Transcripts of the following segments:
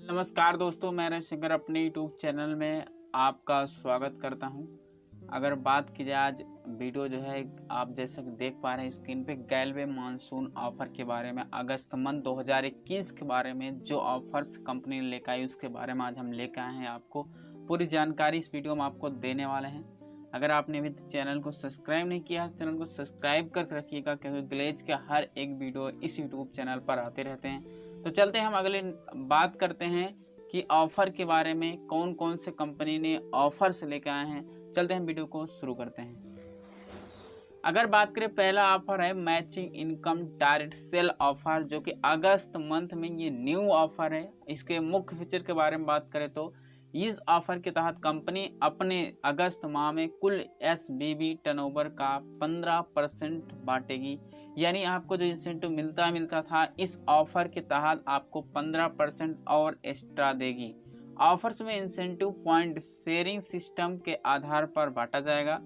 नमस्कार दोस्तों, मैं रविशंकर अपने यूट्यूब चैनल में आपका स्वागत करता हूं। अगर बात की जाए आज वीडियो जो है आप जैसे कि देख पा रहे हैं स्क्रीन पे गैलवे मानसून ऑफ़र के बारे में अगस्त मंथ 2021 के बारे में जो ऑफ़र्स कंपनी ने लेकर आई उसके बारे में आज हम लेकर आए हैं। आपको पूरी जानकारी इस वीडियो में आपको देने वाले हैं। अगर आपने अभी चैनल को सब्सक्राइब नहीं किया है चैनल को सब्सक्राइब कर रखिएगा, क्योंकि ग्लेज के हर एक वीडियो इस यूट्यूब चैनल पर आते रहते हैं। तो चलते हैं हम अगले बात करते हैं कि ऑफ़र के बारे में कौन कौन से कंपनी ने ऑफ़र्स लेकर आए हैं। चलते हैं वीडियो को शुरू करते हैं। अगर बात करें पहला ऑफ़र है matching income direct sale offer, जो कि अगस्त मंथ में ये न्यू ऑफ़र है। इसके मुख्य फीचर के बारे में बात करें तो इस ऑफ़र के तहत कंपनी अपने अगस्त माह में कुल एसबीबी टर्नओवर का 15% बांटेगी। यानी आपको जो इंसेंटिव मिलता था इस ऑफ़र के तहत आपको 15% और एक्स्ट्रा देगी। ऑफर्स में इंसेंटिव पॉइंट शेयरिंग सिस्टम के आधार पर बांटा जाएगा।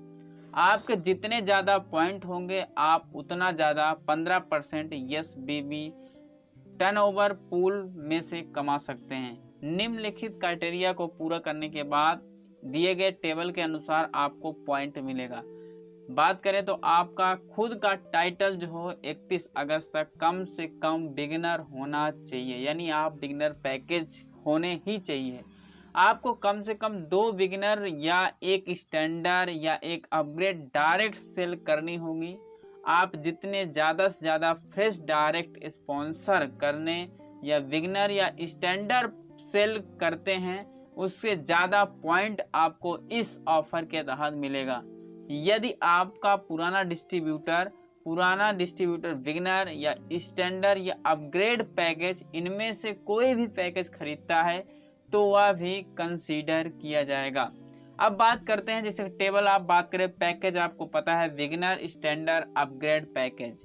आपके जितने ज़्यादा पॉइंट होंगे आप उतना ज़्यादा 15% एसबीबी टर्नओवर पूल में से कमा सकते हैं। निम्नलिखित क्राइटेरिया को पूरा करने के बाद दिए गए टेबल के अनुसार आपको पॉइंट मिलेगा। बात करें तो आपका खुद का टाइटल जो हो 31 अगस्त तक कम से कम बिगिनर होना चाहिए, यानी आप बिगिनर पैकेज होने ही चाहिए। आपको कम से कम 2 बिगिनर या एक स्टैंडर्ड या एक अपग्रेड डायरेक्ट सेल करनी होगी। आप जितने ज़्यादा से ज़्यादा फ्रेश डायरेक्ट स्पॉन्सर करने या बिगिनर या स्टैंडर्ड सेल करते हैं उससे ज़्यादा पॉइंट आपको इस ऑफ़र के तहत मिलेगा। यदि आपका पुराना डिस्ट्रीब्यूटर बिगिनर या स्टैंडर्ड या अपग्रेड पैकेज इनमें से कोई भी पैकेज खरीदता है तो वह भी कंसीडर किया जाएगा। अब बात करते हैं जैसे टेबल आप बात करें पैकेज, आपको पता है बिगिनर स्टैंडर्ड अपग्रेड पैकेज।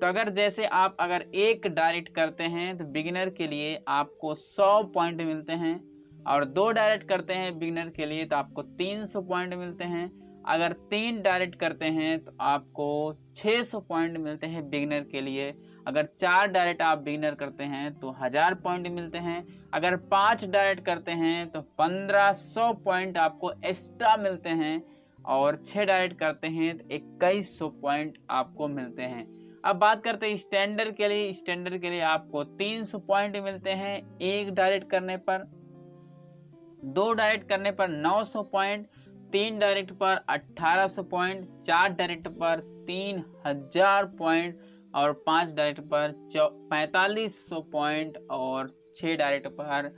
तो अगर एक डायरेक्ट करते हैं तो बिगिनर के लिए आपको 100 पॉइंट मिलते हैं, और 2 डायरेक्ट करते हैं बिगिनर के लिए तो आपको 300 पॉइंट मिलते हैं। अगर 3 डायरेक्ट करते हैं तो आपको 600 पॉइंट मिलते हैं बिगिनर के लिए। अगर 4 डायरेक्ट आप बिगिनर करते हैं तो 1000 पॉइंट मिलते हैं। अगर 5 डायरेक्ट करते हैं तो 1500 पॉइंट आपको एक्स्ट्रा मिलते हैं, और 6 डायरेक्ट करते हैं तो 2100 पॉइंट आपको मिलते हैं। अब बात करते हैं स्टैंडर्ड के लिए। स्टैंडर्ड के लिए आपको 300 पॉइंट मिलते हैं एक डायरेक्ट करने पर, 2 डायरेक्ट करने पर 900 पॉइंट, 3 डायरेक्ट पर 1800 पॉइंट, 4 डायरेक्ट पर 3000 पॉइंट, और 5 डायरेक्ट पर 4500 पॉइंट, और 6 डायरेक्ट पर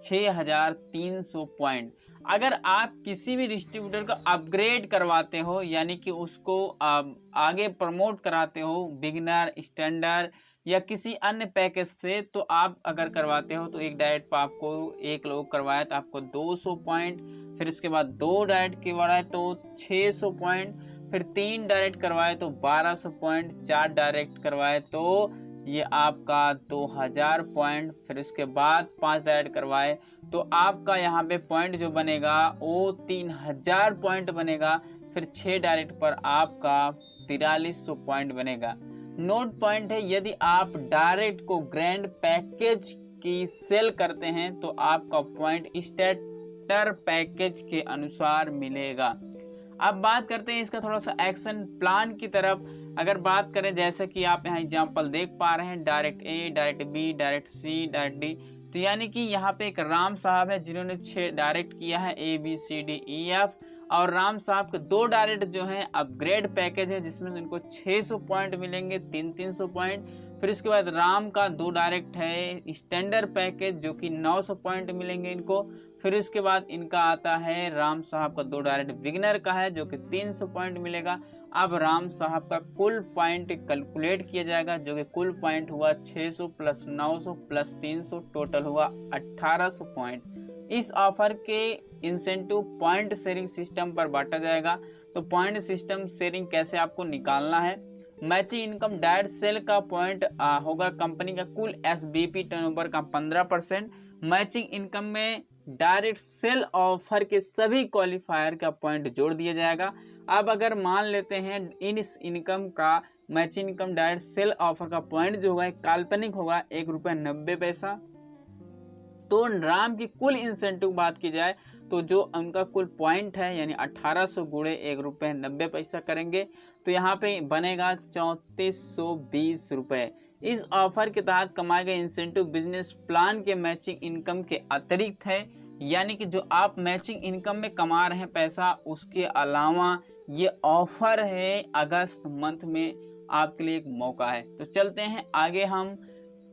6300 पॉइंट। अगर आप किसी भी डिस्ट्रीब्यूटर को अपग्रेड करवाते हो यानी कि उसको आगे प्रमोट कराते हो बिगिनर स्टैंडर्ड या किसी अन्य पैकेज से, तो आप अगर करवाते हो तो एक डायरेक्ट पर आपको एक लोग करवाए तो आपको 200 पॉइंट, फिर इसके बाद 2 डायरेक्ट करवाए तो 600 पॉइंट, फिर 3 डायरेक्ट करवाए तो 1200 पॉइंट, 4 डायरेक्ट करवाए तो ये आपका 2000 पॉइंट, फिर इसके बाद 5 डायरेक्ट करवाए तो आपका यहाँ पे पॉइंट जो बनेगा वो 3000 पॉइंट बनेगा। फिर 6 डायरेक्ट पर आपका 4300 पॉइंट बनेगा। नोट पॉइंट है, यदि आप डायरेक्ट को ग्रैंड पैकेज की सेल करते हैं तो आपका पॉइंट स्टार्टर पैकेज के अनुसार मिलेगा। अब बात करते हैं इसका थोड़ा सा एक्शन प्लान की तरफ। अगर बात करें जैसे कि आप यहाँ एग्जांपल देख पा रहे हैं डायरेक्ट ए, डायरेक्ट बी, डायरेक्ट सी, डायरेक्ट डी, तो यानी कि यहाँ पे एक राम साहब है जिन्होंने 6 डायरेक्ट किया है A B C D E F, और राम साहब के 2 डायरेक्ट जो हैं अपग्रेड पैकेज है जिसमें इनको 600 पॉइंट मिलेंगे, 300 पॉइंट। फिर इसके बाद राम का 2 डायरेक्ट है स्टैंडर्ड पैकेज जो कि 900 पॉइंट मिलेंगे इनको। फिर इसके बाद इनका आता है राम साहब का 2 डायरेक्ट बिगिनर का है जो कि 300 पॉइंट मिलेगा। अब राम साहब का कुल पॉइंट कैलकुलेट किया जाएगा जो कि कुल पॉइंट हुआ 600 प्लस 900 प्लस 300, टोटल हुआ 1800 पॉइंट। इस ऑफर के इंसेंटिव पॉइंट शेयरिंग सिस्टम पर बांटा जाएगा। तो पॉइंट सिस्टम शेयरिंग कैसे आपको निकालना है, मैचिंग इनकम डायरेक्ट सेल का पॉइंट होगा कंपनी का कुल एसबीपी टर्नओवर का 15%। मैचिंग इनकम में डायरेक्ट सेल ऑफर के सभी क्वालिफायर का पॉइंट जोड़ दिया जाएगा। अब अगर मान लेते हैं इस इनकम का matching income direct cell offer का पॉइंट जो होगा काल्पनिक होगा 1 रुपया 90 पैसा, तो राम की कुल इंसेंटिव बात की जाए तो जो उनका कुल पॉइंट है यानी 1800 गुणे ₹1.90 करेंगे तो यहाँ पे बनेगा 3420 रुपये। इस ऑफर के तहत कमाए गए इंसेंटिव बिजनेस प्लान के मैचिंग इनकम के अतिरिक्त है, यानी कि जो आप मैचिंग इनकम में कमा रहे हैं पैसा उसके अलावा ये ऑफर है अगस्त मंथ में आपके लिए एक मौका है। तो चलते हैं आगे हम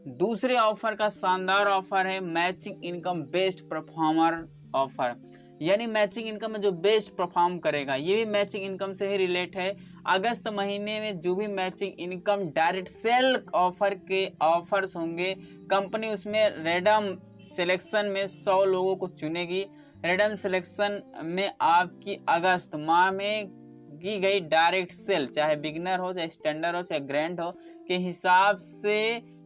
दूसरे ऑफर का शानदार ऑफर है matching income best performer offer, यानी मैचिंग इनकम में जो बेस्ट परफॉर्म करेगा ये भी मैचिंग इनकम से ही रिलेट है। अगस्त महीने में जो भी matching income direct cell offer के ऑफर्स होंगे कंपनी उसमें रैंडम सिलेक्शन में 100 लोगों को चुनेगी। रैंडम सिलेक्शन में आपकी अगस्त माह में की गई डायरेक्ट सेल चाहे बिगिनर हो चाहे स्टैंडर्ड हो चाहे ग्रैंड हो के हिसाब से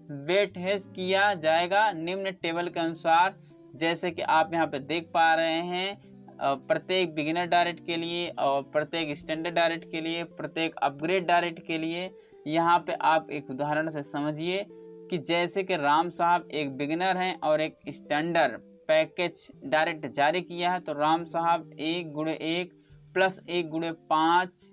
वेट हेज किया जाएगा निम्न टेबल के अनुसार। जैसे कि आप यहाँ पे देख पा रहे हैं प्रत्येक बिगिनर डायरेक्ट के लिए और प्रत्येक स्टैंडर्ड डायरेक्ट के लिए प्रत्येक अपग्रेड डायरेक्ट के लिए। यहाँ पे आप एक उदाहरण से समझिए कि जैसे कि राम साहब एक बिगिनर हैं और एक स्टैंडर्ड पैकेज डायरेक्ट जारी किया है तो राम साहब 1x1 plus 1x5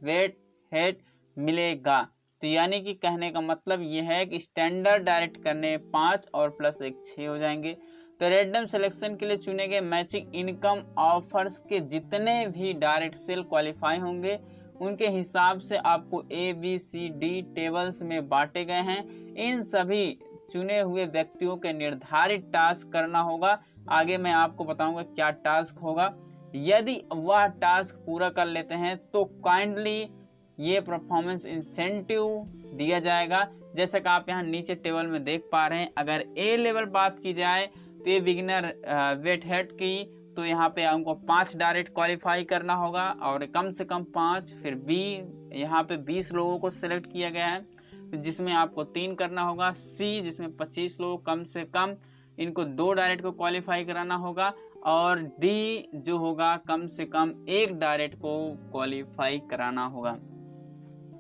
wait head मिलेगा। तो यानी कि कहने का मतलब ये है कि स्टैंडर्ड डायरेक्ट करने 5 और प्लस 1 6 हो जाएंगे। तो रैंडम सिलेक्शन के लिए चुने गए मैचिंग इनकम ऑफर्स के जितने भी डायरेक्ट सेल क्वालिफाई होंगे उनके हिसाब से आपको ABCD टेबल्स में बांटे गए हैं। इन सभी चुने हुए व्यक्तियों के निर्धारित टास्क करना होगा। आगे मैं आपको बताऊंगा क्या टास्क होगा। यदि वह टास्क पूरा कर लेते हैं तो काइंडली ये परफॉर्मेंस इंसेंटिव दिया जाएगा। जैसे कि आप यहाँ नीचे टेबल में देख पा रहे हैं अगर A लेवल बात की जाए तो ये बिगिनर वेट हेड की तो यहाँ पे हमको 5 डायरेक्ट क्वालिफाई करना होगा और कम से कम 5। फिर B यहाँ पे 20 लोगों को सिलेक्ट किया गया है जिसमें आपको 3 करना होगा। C जिसमें 25 लोग कम से कम इनको 2 डायरेक्ट को क्वालिफाई कराना होगा और D जो होगा कम से कम 1 डायरेक्ट को क्वालिफाई कराना होगा।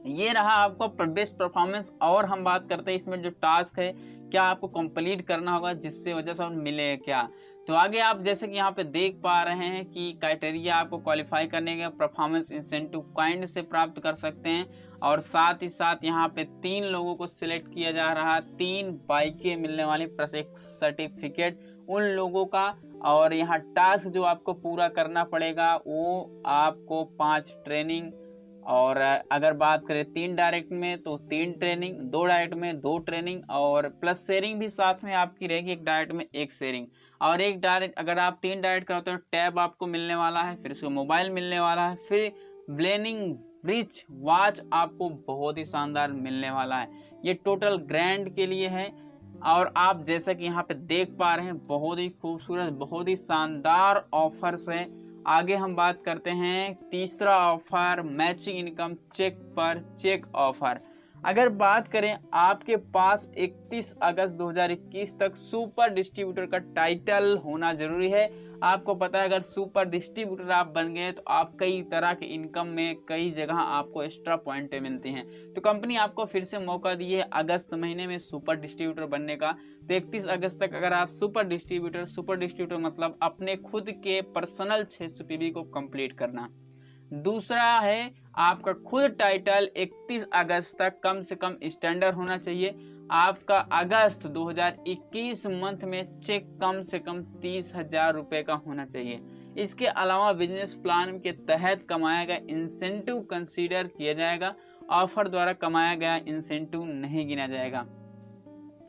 ये रहा आपको बेस्ट परफॉर्मेंस। और हम बात करते हैं इसमें जो टास्क है क्या आपको कंप्लीट करना होगा जिससे वजह से मिले क्या। तो आगे आप जैसे कि यहाँ पे देख पा रहे हैं कि क्राइटेरिया आपको क्वालिफाई करने के परफॉर्मेंस इंसेंटिव काइंड से प्राप्त कर सकते हैं और साथ ही साथ यहाँ पे 3 लोगों को सिलेक्ट किया जा रहा है, 3 बाइकें मिलने वाली प्लस एक सर्टिफिकेट उन लोगों का। और यहाँ टास्क जो आपको पूरा करना पड़ेगा वो आपको 5 ट्रेनिंग और अगर बात करें 3 डायरेक्ट में तो 3 ट्रेनिंग, 2 डायरेक्ट में 2 ट्रेनिंग और प्लस शेयरिंग भी साथ में आपकी रहेगी। 1 डायरेक्ट में 1 शेयरिंग और 1 डायरेक्ट अगर आप 3 डायरेक्ट करते हो टैब आपको मिलने वाला है, फिर उसको मोबाइल मिलने वाला है, फिर ब्लेनिंग ब्रिज वॉच आपको बहुत ही शानदार मिलने वाला है। ये टोटल ग्रैंड के लिए है और आप जैसा कि यहाँ पे देख पा रहे हैं बहुत ही खूबसूरत बहुत ही शानदार ऑफर्स हैं। आगे हम बात करते हैं तीसरा ऑफर मैचिंग इनकम चेक पर चेक ऑफर। अगर बात करें आपके पास 31 अगस्त 2021 तक सुपर डिस्ट्रीब्यूटर का टाइटल होना जरूरी है। आपको पता है अगर सुपर डिस्ट्रीब्यूटर आप बन गए तो आप कई तरह के इनकम में कई जगह आपको एक्स्ट्रा पॉइंट मिलती हैं। तो कंपनी आपको फिर से मौका दी है अगस्त महीने में सुपर डिस्ट्रीब्यूटर बनने का। तो 31 अगस्त तक अगर आप सुपर डिस्ट्रीब्यूटर मतलब अपने खुद के पर्सनल 600 PB को कंप्लीट करना। दूसरा है आपका खुद टाइटल 31 अगस्त तक कम से कम स्टैंडर्ड होना चाहिए। आपका अगस्त 2021 मंथ में चेक कम से कम 30,000 रुपये का होना चाहिए। इसके अलावा बिजनेस प्लान के तहत कमाया गया इंसेंटिव कंसीडर किया जाएगा। ऑफर द्वारा कमाया गया इंसेंटिव नहीं गिना जाएगा।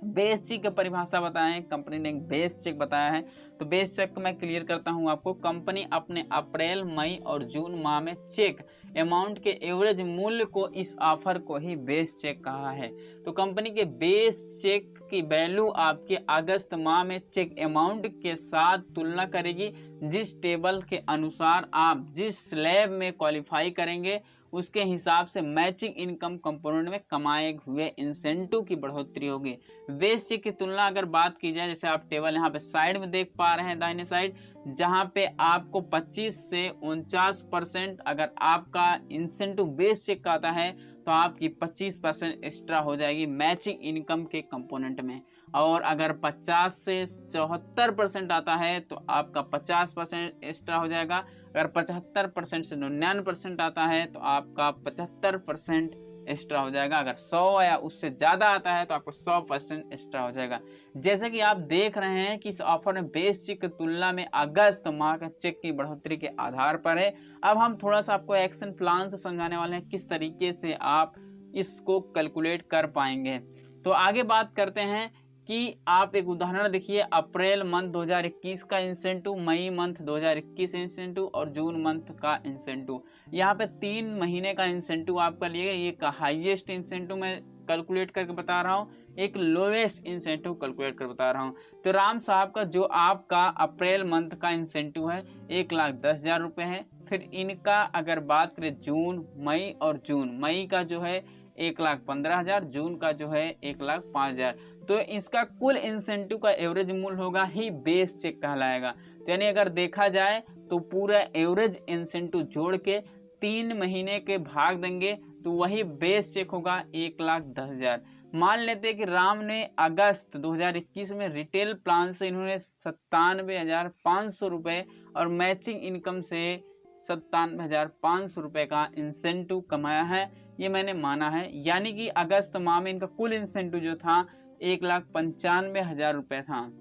बेस चेक की परिभाषा बताएं, कंपनी ने एक बेस चेक बताया है तो बेस चेक को मैं क्लियर करता हूं आपको। कंपनी अपने अप्रैल मई और जून माह में चेक अमाउंट के एवरेज मूल्य को इस ऑफर को ही बेस चेक कहा है। तो कंपनी के बेस चेक की वैल्यू आपके अगस्त माह में चेक अमाउंट के साथ तुलना करेगी। जिस टेबल के अनुसार आप जिस स्लैब में क्वालिफाई करेंगे उसके हिसाब से मैचिंग इनकम कंपोनेंट में कमाए हुए इंसेंटिव की बढ़ोतरी होगी। बेस चेक की तुलना अगर बात की जाए जैसे आप टेबल यहाँ पे साइड में देख पा रहे हैं दाहिने साइड, जहाँ पे आपको 25 से 49% अगर आपका इंसेंटिव बेस चेक का आता है तो आपकी 25% एक्स्ट्रा हो जाएगी मैचिंग इनकम के कंपोनेंट में। और अगर 50 से 74% आता है तो आपका 50% एक्स्ट्रा हो जाएगा। अगर 75% से 99% आता है तो आपका 75% एक्स्ट्रा हो जाएगा। अगर 100 या उससे ज़्यादा आता है तो आपको 100% एक्स्ट्रा हो जाएगा। जैसे कि आप देख रहे हैं कि इस ऑफर में बेस चेक की तुलना में अगस्त माह का चेक की बढ़ोतरी के आधार पर है। अब हम थोड़ा सा आपको एक्शन प्लान से समझाने वाले हैं किस तरीके से आप इसको कैलकुलेट कर पाएंगे। तो आगे बात करते हैं कि आप एक उदाहरण देखिए, अप्रैल मंथ 2021 का इंसेंटिव, मई मंथ 2021 इंसेंटिव और जून मंथ का इंसेंटिव। यहाँ पे 3 महीने का इंसेंटिव आपका लिए, एक हाईएस्ट इंसेंटिव मैं कैलकुलेट करके बता रहा हूँ, एक लोएस्ट इंसेंटिव कैलकुलेट कर बता रहा हूँ। तो राम साहब का जो आपका अप्रैल मंथ का इंसेंटिव है 1,10,000 रुपये है। फिर इनका अगर बात करें जून, मई और जून, मई का जो है 1,15,000, जून का जो है 1,05,000। तो इसका कुल इंसेंटिव का एवरेज मूल्य होगा ही बेस चेक कहलाएगा। तो यानी अगर देखा जाए तो पूरा एवरेज इंसेंटिव जोड़ के 3 महीने के भाग देंगे तो वही बेस चेक होगा 1,10,000। मान लेते हैं कि राम ने अगस्त 2021 में रिटेल प्लान से इन्होंने 97,500 रुपये और मैचिंग इनकम से 97,500 रुपये का इंसेंटिव कमाया है, ये मैंने माना है। यानी कि अगस्त माह में इनका कुल इंसेंटिव जो था 1,95,000 रुपये था,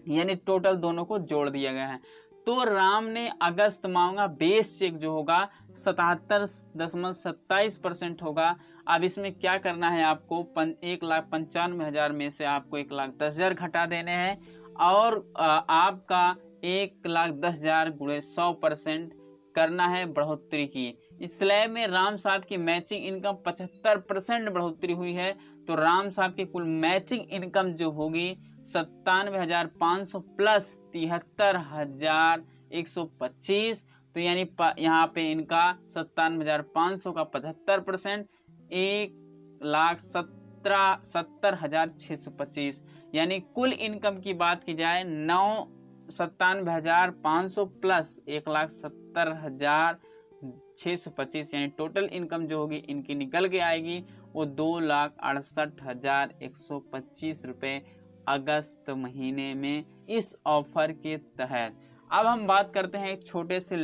यानी टोटल दोनों को जोड़ दिया गया है। तो राम ने अगस्त माह का बेस चेक जो होगा 77.27% होगा। अब इसमें क्या करना है आपको, 1,95,000 में से आपको 1,10,000 घटा देने हैं और आपका 1,10,000 गुणे 100% करना है बढ़ोतरी की। इस स्लैब में राम साहब की मैचिंग इनकम 75% बढ़ोतरी हुई है, तो राम साहब की कुल मैचिंग इनकम जो होगी 97,500 प्लस 73,125। तो यानी यहाँ पे इनका 97,500 का 75% 1,70,625। यानी कुल इनकम की बात की जाए 97,500 प्लस 1,70,625, यानी टोटल इनकम जो होगी इनकी निकल के आएगी वो 2,68,125 रुपये अगस्त महीने में इस ऑफर के तहत। अब हम बात करते हैं एक छोटे से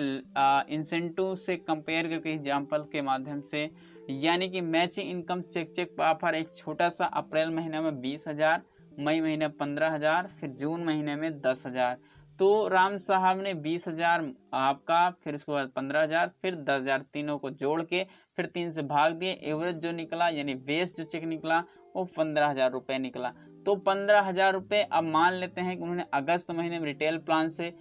इंसेंटिव से कंपेयर करके एग्जाम्पल के माध्यम से। यानी कि मैचिंग इनकम चेक ऑफर एक छोटा सा अप्रैल महीने में 20,000, मई महीने 15,000, फिर जून महीने में 10,000। तो राम साहब ने 20,000 आपका, फिर उसके बाद 15,000, फिर 10,000, तीनों को जोड़ के फिर 3 से भाग दिए। एवरेज जो निकला यानी बेस जो चेक निकला वो 15,000 रुपये निकला। तो 15,000 रुपये अब मान लेते हैं कि उन्होंने अगस्त महीने में रिटेल प्लान से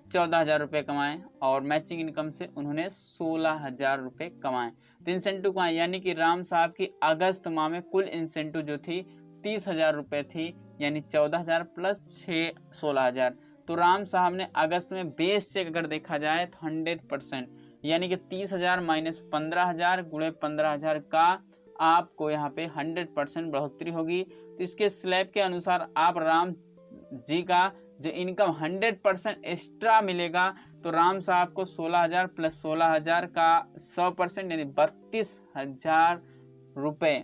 14,000 रुपये कमाए और मैचिंग इनकम से उन्होंने 16,000 रुपये कमाए। तो इंसेंटिव कमाए, यानी कि राम साहब की अगस्त माह में कुल इंसेंटिव जो थी 30,000 रुपये थी, यानी 14,000 प्लस 16,000। तो राम साहब ने अगस्त में बेस चेक अगर देखा जाए तो 100%, यानी कि 30,000 माइनस 15,000 गुणे 15,000 का आपको यहाँ पे 100% बढ़ोतरी होगी। तो इसके स्लैब के अनुसार आप राम जी का जो इनकम 100% एक्स्ट्रा मिलेगा, तो राम साहब को 16,000 प्लस 16,000 का 100% यानी 32,000 रुपये,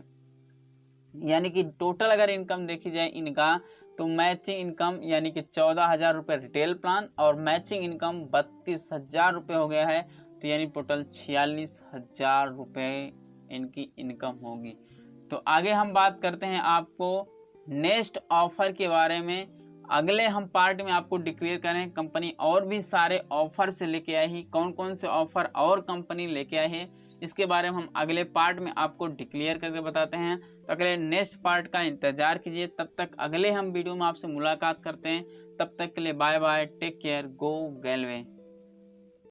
यानी कि टोटल अगर इनकम देखी जाए इनका तो मैचिंग इनकम यानी कि 14,000 रुपये रिटेल प्लान और मैचिंग इनकम 32,000 रुपये हो गया है। तो यानी टोटल 46,000 रुपये इनकी इनकम होगी। तो आगे हम बात करते हैं आपको नेक्स्ट ऑफर के बारे में। अगले हम पार्ट में आपको डिक्लेयर करें कंपनी और भी सारे ऑफर से लेके आई है, कौन कौन से ऑफर और कंपनी लेके आई है इसके बारे में हम अगले पार्ट में आपको डिक्लेयर करके बताते हैं। तो अगले नेक्स्ट पार्ट का इंतजार कीजिए। तब तक अगले हम वीडियो में आपसे मुलाकात करते हैं। तब तक के लिए बाय बाय, टेक केयर, गो गैलवे।